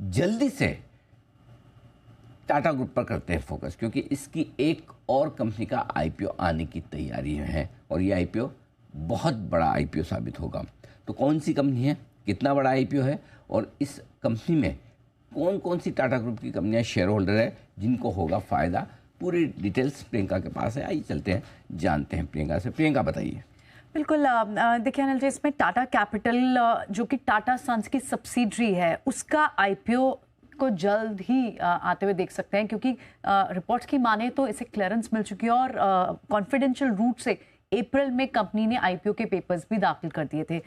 जल्दी से टाटा ग्रुप पर करते हैं फोकस, क्योंकि इसकी एक और कंपनी का आईपीओ आने की तैयारी है और ये आईपीओ बहुत बड़ा आईपीओ साबित होगा। तो कौन सी कंपनी है, कितना बड़ा आईपीओ है और इस कंपनी में कौन कौन सी टाटा ग्रुप की कंपनियां शेयर होल्डर है जिनको होगा फ़ायदा, पूरी डिटेल्स प्रियंका के पास है। आइए चलते हैं, जानते हैं प्रियंका से। प्रियंका बताइए। बिल्कुल, देखिए अनिल जी, इसमें टाटा कैपिटल जो कि टाटा सन्स की सब्सिडरी है, उसका आईपीओ को जल्द ही आते हुए देख सकते हैं, क्योंकि रिपोर्ट्स की माने तो इसे क्लियरेंस मिल चुकी है और कॉन्फिडेंशियल रूट से अप्रैल में कंपनी ने आईपीओ के पेपर्स भी दाखिल कर दिए थे।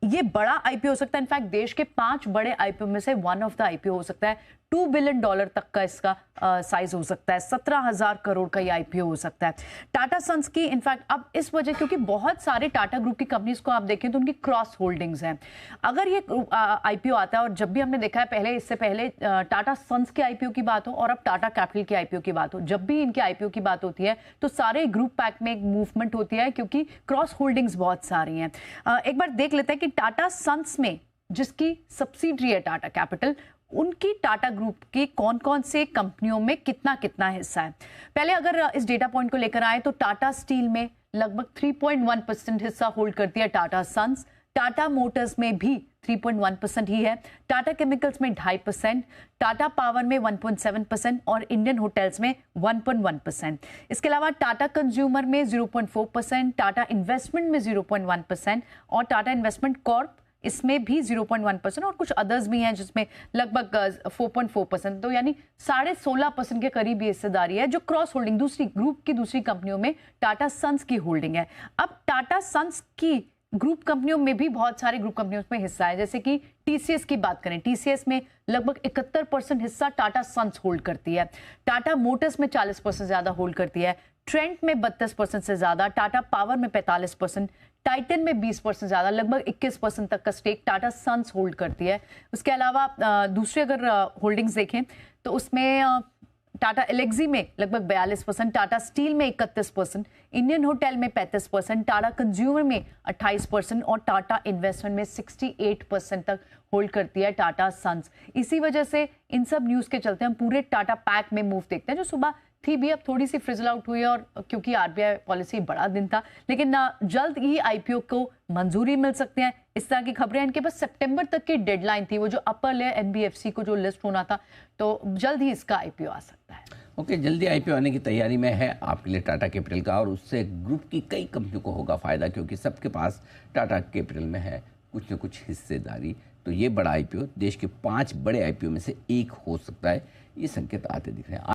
ये बड़ा आईपीओ हो सकता है, इनफैक्ट देश के 5 बड़े आईपीओ में से वन ऑफ द आईपीओ हो सकता है। $2 बिलियन तक का इसका साइज हो सकता है, 17,000 करोड़ का ये आईपीओ हो सकता है। टाटा सन्स की इनफैक्ट अब इस वजह, क्योंकि बहुत सारे टाटा ग्रुप की कंपनीज को आप देखें तो उनकी क्रॉस होल्डिंग्स हैं। अगर ये आईपीओ आता है, और जब भी हमने देखा है पहले, इससे पहले टाटा सन्स के आईपीओ की बात हो और अब टाटा कैपिटल के आईपीओ की बात हो, जब भी इनके आईपीओ की बात होती है तो सारे ग्रुप पैक में एक मूवमेंट होती है, क्योंकि क्रॉस होल्डिंग्स बहुत सारी हैं। एक बार देख लेते हैं कि टाटा सन्स में जिसकी सब्सिडरी है टाटा कैपिटल, उनकी टाटा ग्रुप की कौन कौन से कंपनियों में कितना कितना हिस्सा है। पहले अगर इस डेटा पॉइंट को लेकर आए तो टाटा स्टील में लगभग 3.1% हिस्सा होल्ड करती है टाटा सन्स। टाटा मोटर्स में भी 3.1% ही है। टाटा केमिकल्स में 2.5%, टाटा पावर में 1.7% और इंडियन होटल्स में 1.1%। इसके अलावा टाटा कंज्यूमर में 0.4%, टाटा इन्वेस्टमेंट में 0.1% और टाटा इन्वेस्टमेंट कॉर्प इसमें भी 0.1% और कुछ अदर्स भी हैं जिसमें लगभग 4.4%। तो यानी 16.5% के करीब ये हिस्सेदारी है जो क्रॉस होल्डिंग दूसरी ग्रुप की दूसरी कंपनियों में टाटा सन्स की होल्डिंग है। अब टाटा सन्स की ग्रुप कंपनियों में भी बहुत सारे ग्रुप कंपनियों में हिस्सा है, जैसे कि टीसीएस की बात करें, टीसीएस में लगभग 71% हिस्सा टाटा सन्स होल्ड करती है। टाटा मोटर्स में 40% ज्यादा होल्ड करती है। ट्रेंट में 32% से ज्यादा, टाटा पावर में 45%, टाइटन में 20% ज्यादा, लगभग 21% तक का स्टेक टाटा सन्स होल्ड करती है। उसके अलावा दूसरे अगर होल्डिंग्स देखें तो उसमें टाटा एलेक्सी में लगभग 42%, टाटा स्टील में 31%, इंडियन होटल में 35%, टाटा कंज्यूमर में 28% और टाटा इन्वेस्टमेंट में 68% तक होल्ड करती है टाटा सन्स। इसी वजह से इन सब न्यूज के चलते हम पूरे टाटा पैक में मूव देखते हैं, जो सुबह थी भी अब थोड़ी सी फ्रिजल आउट हुई है, और क्योंकि आरबीआई पॉलिसी बड़ा दिन था, लेकिन जल्द ही आईपीओ को मंजूरी मिल सकते हैं, इस तरह की खबरें। इनके पास सितंबर तक की डेडलाइन थी, वो जो अपर लेयर एनबीएफसी को जो लिस्ट होना था, तो जल्द ही इसका आईपीओ आ सकता है। ओके, जल्दी आईपीओ आने की तैयारी में है आपके लिए टाटा कैपिटल का, और उससे ग्रुप की कई कंपनियों को होगा फायदा, क्योंकि सबके पास टाटा कैपिटल में है कुछ न कुछ हिस्सेदारी। तो ये बड़ा आईपीओ देश के 5 बड़े आईपीओ में से एक हो सकता है, ये संकेत आते दिख रहे हैं।